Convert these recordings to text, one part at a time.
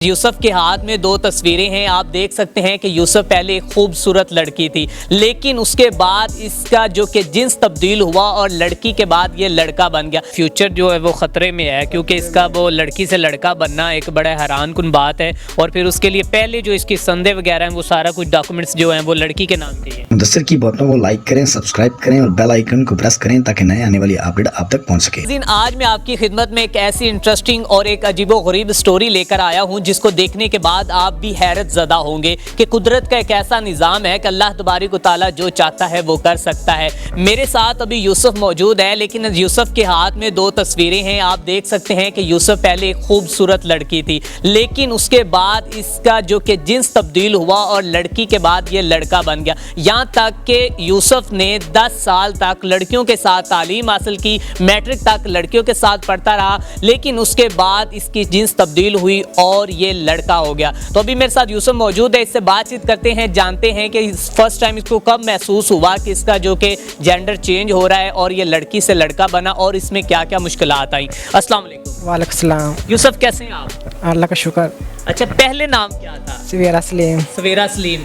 यूसुफ के हाथ में दो तस्वीरें हैं। आप देख सकते हैं कि यूसुफ पहले एक खूबसूरत लड़की थी, लेकिन उसके बाद इसका जो कि जिन्स तब्दील हुआ और लड़की के बाद ये लड़का बन गया। फ्यूचर जो है वो ख़तरे में है, क्योंकि इसका वो लड़की से लड़का बनना एक बड़ा हैरान कुन बात है। और फिर उसके लिए पहले जो इसकी संदेह वगैरह हैं वो सारा कुछ डॉक्यूमेंट्स जो हैं वो लड़की के नाम चाहिए। मुदस्सिर की बातों को लाइक करें, सब्सक्राइब करें और बेल आइकन को प्रेस करें ताकि नए आने वाली अपडेट आप तक पहुँच सके। आज मैं आपकी खिदमत में एक ऐसी इंटरेस्टिंग और एक अजीबोगरीब स्टोरी लेकर आया हूँ जिसको देखने के बाद आप भी हैरत ज़दा होंगे कि कुदरत का एक ऐसा निज़ाम है कि अल्लाह तबारिक व तआला जो चाहता है वो कर सकता है। मेरे साथ अभी यूसुफ मौजूद है, लेकिन यूसुफ के हाथ में दो तस्वीरें हैं। आप देख सकते हैं कि यूसुफ पहले एक खूबसूरत लड़की थी, लेकिन उसके बाद इसका जो कि जिन्स तब्दील हुआ और लड़की के बाद ये लड़का बन गया। यहाँ तक कि यूसुफ ने 10 साल तक लड़कियों के साथ तालीम हासिल की, मैट्रिक तक लड़कियों के साथ पढ़ता रहा, लेकिन उसके बाद इसकी जिन्स तब्दील हुई और ये लड़का हो गया। तो अभी मेरे साथ यूसुफ मौजूद है, इससे बातचीत करते हैं, जानते हैं कि फर्स्ट टाइम इसको कब महसूस हुआ कि इसका जो कि जेंडर चेंज हो रहा है और ये लड़की से लड़का बना और इसमें क्या क्या मुश्किलात आई। अस्सलाम वालेकुम। वालेकुम सलाम। यूसुफ कैसे हैं आप? अल्लाह का शुक्र। अच्छा, पहले नाम क्या था? सवेरा सलीम। सवेरा सलीम।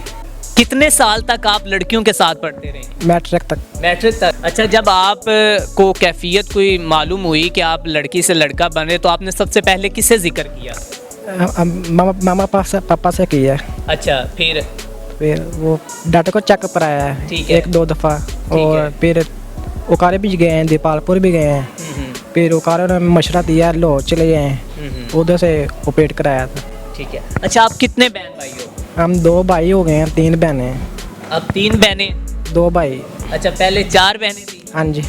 कितने साल तक आप लड़कियों के साथ पढ़ते रहे? मैट्रिक तक। मैट्रिक तक। अच्छा, जब आप को कैफियत कोई मालूम हुई कि आप लड़की से लड़का बने तो आपने सबसे पहले किससे जिक्र किया? मामा पापा से किया। अच्छा, फिर वो डॉक्टर को चेकअप कराया है, ठीक है। 1-2 दफ़ा। और फिर उकारे भी गए हैं, दीपालपुर भी गए हैं। फिर उकारे ने मशवरा दिया, लाहौर चले गए हैं, उधर से ऑपरेट कराया था। ठीक है। अच्छा, आप कितने बहन भाई हो? हम 2 भाई हो गए हैं, 3 बहनें। अब 3 बहनें? 2 भाई। अच्छा, पहले 4 बहनें थी? हाँ जी।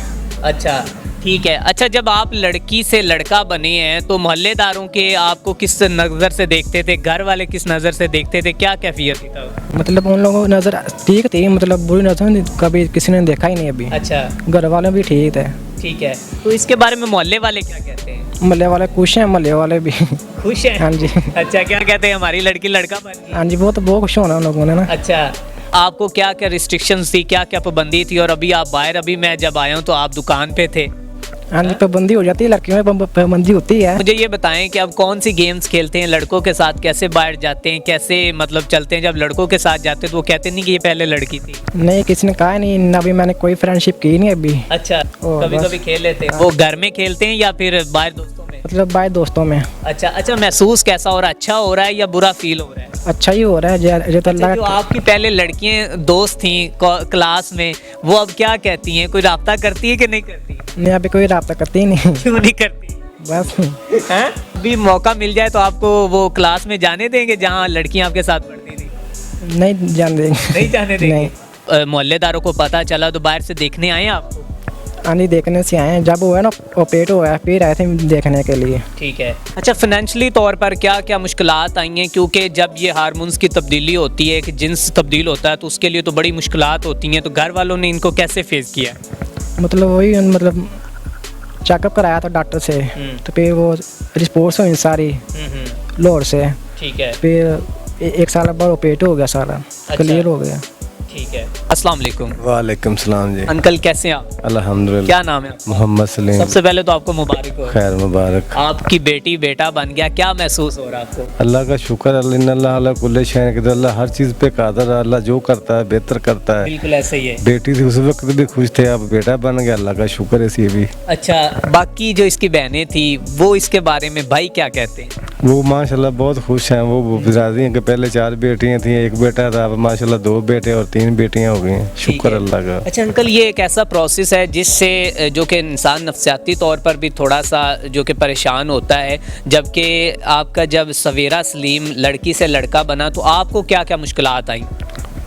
अच्छा, ठीक है। अच्छा, जब आप लड़की से लड़का बने हैं तो मोहल्लेदारों के आपको किस नज़र से देखते थे, घर वाले किस नज़र से देखते थे, क्या कैफियत थी तब? मतलब उन लोगों की नज़र ठीक थी, मतलब बुरी नज़र कभी किसी ने देखा ही नहीं अभी। अच्छा, घर वाले भी ठीक थे। ठीक है। तो इसके बारे में मोहल्ले वाले क्या कहते हैं? मोहल्ले वाले खुश हैं, मोहल्ले वाले भी खुश हैं? हाँ जी। अच्छा, क्या कहते हैं? हमारी लड़की लड़का बन गई। हाँ जी, वो तो बहुत खुश होना उन लोगों ने ना। अच्छा, आपको क्या क्या रिस्ट्रिक्शंस थी, क्या क्या पाबंदी थी? और अभी आप बाहर, अभी मैं जब आया हूँ तो आप दुकान पे थे। हाँ जी, पाबंदी हो जाती है, लड़कियों में पाबंदी होती है। मुझे ये बताएं कि आप कौन सी गेम्स खेलते हैं लड़कों के साथ, कैसे बाहर जाते हैं, कैसे मतलब चलते हैं? जब लड़कों के साथ जाते हैं तो वो कहते नहीं कि ये पहले लड़की थी? नहीं, किसी ने कहा नहीं, अभी मैंने कोई फ्रेंडशिप की नहीं अभी। अच्छा, कभी कभी खेल लेते हैं। वो घर में खेलते हैं या फिर बाहर दोस्तों में? मतलब बाहर दोस्तों में। अच्छा अच्छा, महसूस कैसा हो रहा है? अच्छा हो रहा है या बुरा फील हो रहा है? अच्छा ही हो रहा है। जो जो आपकी पहले लड़कियां दोस्त थी क्लास में, वो अब क्या कहती हैं? कोई राब्ता करती है कि नहीं करती? नहीं, अभी कोई रब्ता करती ही नहीं। क्यों नहीं करती? बस हैं? अभी मौका मिल जाए तो आपको वो क्लास में जाने देंगे जहाँ लड़कियां आपके साथ पढ़ती थी? नहीं जाने देंगे। नहीं जाने देंगे? नहीं। मोहल्लेदारों को पता चला तो बाहर से देखने आए आपको? आनी देखने से आए हैं, जब वो है ना ऑपरेट हुआ है फिर आए थे देखने के लिए। ठीक है। अच्छा, फाइनेंशियली तौर पर क्या क्या मुश्किलात आई हैं? क्योंकि जब ये हार्मोन्स की तब्दीली होती है, कि जिन्स तब्दील होता है, तो उसके लिए तो बड़ी मुश्किलात होती हैं। तो घर वालों ने इनको कैसे फेस किया? मतलब वही, मतलब चेकअप कराया था डॉक्टर से, तो फिर वो रिपोर्ट्स हुई सारी लाहौर से। ठीक है। फिर 1 साल बाद ऑपरेट हो गया, सारा क्लियर हो गया। ठीक है। अस्सलाम वालेकुम। वालेकुम सलाम जी। अंकल कैसे हैं आप? अल्हम्दुलिल्लाह। क्या नाम है? मोहम्मद सलीम। सबसे पहले तो आपको मुबारक हो। खैर मुबारक। आपकी बेटी बेटा बन गया, क्या महसूस हो रहा है आपको? अल्लाह का शुक्र, अल्लाह अला कुल्ले शैन क़दीर। अल्लाह हर चीज़ पे कादर है, अल्लाह जो करता है बेहतर करता है। बिल्कुल ऐसे ही है। बेटी थी उस वक्त भी खुश थे, अब बेटा बन गया, अल्लाह का शुक्र है इसी भी। अच्छा, बाकी जो इसकी बहनें थी वो इसके बारे में भाई क्या कहते हैं? वो माशाल्लाह बहुत खुश हैं, वो राज़ी हैं कि पहले 4 बेटियां थी, 1 बेटा था, अब माशाल्लाह 2 बेटे और 3 बेटियां हो गई हैं, शुक्र अल्लाह का। अच्छा अंकल, ये एक ऐसा प्रोसेस है जिससे जो कि इंसान नफ्सियाती तौर पर भी थोड़ा सा जो कि परेशान होता है, जबकि आपका जब सवेरा सलीम लड़की से लड़का बना तो आपको क्या क्या मुश्किलात आई?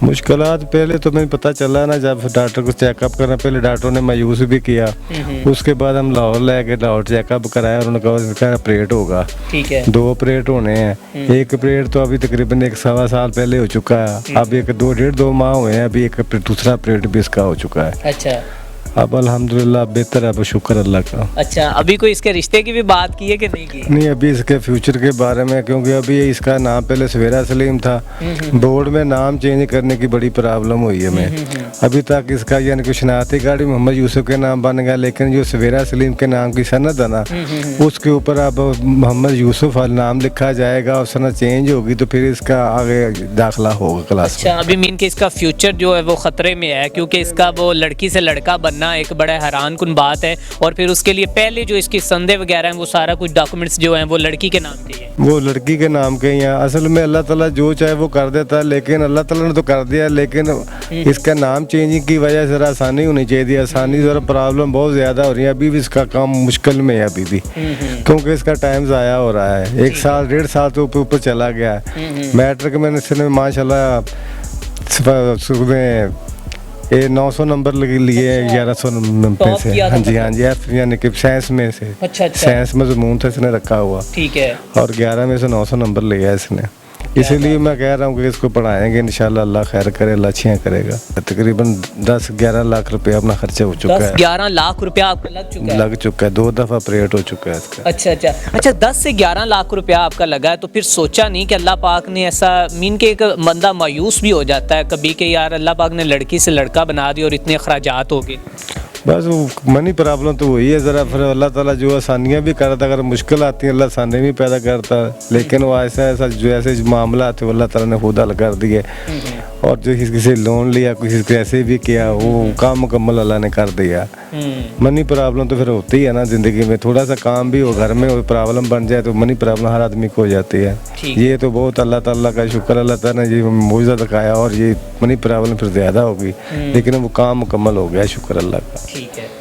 मुश्किलात पहले तो मैं पता चला ना, जब डॉक्टर को चेकअप करना, पहले डॉक्टर ने मायूस भी किया, उसके बाद हम लाहौर ले गए, लाहौर चेकअप कराया, उन्होंने कहा इसका ऑपरेट होगा। ठीक है। 2 ऑपरेट होने हैं। 1 ऑपरेट तो अभी तकरीबन 1-1.25 साल पहले हो चुका है, अब 1 2 डेढ़ 2 माह हुए हैं, अभी 1 दूसरा ऑपरेट भी इसका हो चुका है। अच्छा, अब अल्हम्दुलिल्लाह बेहतर है, अब शुक्र अल्लाह का। अच्छा, अभी कोई इसके रिश्ते की भी बात की है कि नहीं की? नहीं, अभी इसके फ्यूचर के बारे में, क्योंकि अभी इसका नाम पहले सवेरा सलीम था, बोर्ड में नाम चेंज करने की बड़ी प्रॉब्लम हुई है मैं अभी तक इसका, यानी कि शनाख्ती कार्ड मोहम्मद यूसुफ के नाम बन गया, लेकिन जो सवेरा सलीम के नाम की सनद है ना, उसके ऊपर अब मोहम्मद यूसुफ नाम लिखा जाएगा और सनद चेंज होगी तो फिर इसका आगे दाखिला होगा क्लास में। अच्छा, अभी मीन के इसका फ्यूचर जो है वो खतरे में है, क्योंकि इसका वो लड़की से लड़का बनना एक बड़ा हैरान कुन बात है, और फिर उसके लिए पहले जो इसकी संदे वगैरह हैं वो सारा कुछ डॉक्यूमेंट्स जो हैं वो लड़की के नाम के हैं। वो लड़की के नाम के ही हैं। असल में अल्लाह ताला जो चाहे वो कर देता है, लेकिन अल्लाह ताला ने तो कर दिया, लेकिन इसका नाम चेंजिंग की वजह से ज़रा आसानी होनी चाहिए। आसानी ज़रा प्रॉब्लम बहुत ज़्यादा हो रही है, अभी भी इसका काम मुश्किल में है अभी भी, क्योंकि इसका टाइम ज़ाया हो रहा है। 1 साल 1.5 साल तो ऊपर चला गया है। मैट्रिक में इसने माशाल्लाह ये 900 नंबर लिए 1100 पे से। किया था हाँ जी एफ यानी कि साइंस में से। अच्छा। साइंस में ज़मून था इसने रखा हुआ, ठीक है। और 11 में से 900 नंबर लिया इसने। इसीलिए मैं कह रहा हूँ कि इसको पढ़ाएंगे इंशाल्लाह, अल्लाह खैर करे, अल्लाह अच्छियाँ करेगा। तकरीबन 10-11 लाख रुपया अपना खर्चा हो चुका है। 10-11 लाख रुपया आपका लग चुका है? 2 दफ़ा ऑपरेट हो चुका है इसका। अच्छा, 10 से 11 लाख रुपया आपका लगा है, तो फिर सोचा नहीं कि अल्लाह पाक ने ऐसा, मीन के एक बंदा मायूस भी हो जाता है कभी कि यार अल्लाह पाक ने लड़की से लड़का बना दिया और इतने अखराजात हो गए? बस वो मनी प्रॉब्लम तो वही है ज़रा, फिर अल्लाह ताला जो आसानियाँ भी करता, अगर मुश्किल आती है अल्लाह आसानी भी पैदा करता है, लेकिन वो ऐसा जो ऐसे मामला आते हैं अल्लाह ताला ने खुद हल कर दिए। और जो किसी से लोन लिया, किसी से ऐसे भी किया, वो काम मुकम्मल अल्लाह ने कर दिया। मनी प्रॉब्लम तो फिर होती है ना ज़िंदगी में, थोड़ा सा काम भी हो घर में वो प्रॉब्लम बन जाए तो मनी प्रॉब्लम हर आदमी को हो जाती है। ये तो बहुत अल्लाह ताला का शुक्र, अल्लाह ताला ने ये मौजूदा दिखाया, और ये मनी प्रॉब्लम फिर ज़्यादा होगी, लेकिन वो काम मुकम्मल हो गया, शुक्र अल्लाह का। ठीक है।